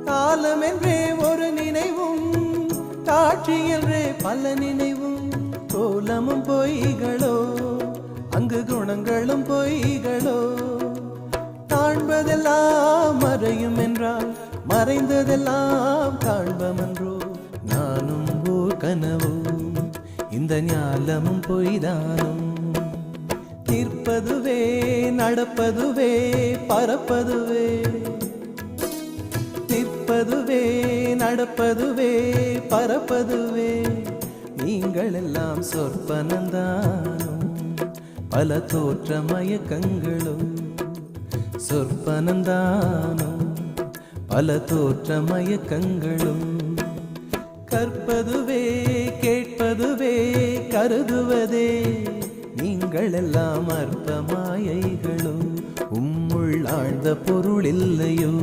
காலம் என்றே ஒரு நினைவும், காட்சி என்றே பல நினைவும், கோலமும் பொய்களோ அங்கு குணங்களும் பொய்களோ. காண்பதெல்லாம் மறையும் என்றால் மறைந்ததெல்லாம் காண்பமன்றோ. நானும் ஓர் கனவோ, இந்த ஞாலமும் பொய்தானும். நிற்பதுவே நடப்பதுவே பறப்பதுவே, நிற்பதுவே நடப்பதுவே பறப்பதுவே. நீங்கள் எல்லாம் சொற்பனந்தானும், பல தோற்ற மயக்கங்களும். சொற்பனந்தானும், பல தோற்ற மயக்கங்களும். கற்பதுவே கேட்பதுவே கருதுவதே, நீங்கள் எல்லாம் அற்ப மாயைகளோ. உம்முள் ஆழ்ந்த பொருள் இல்லையோ.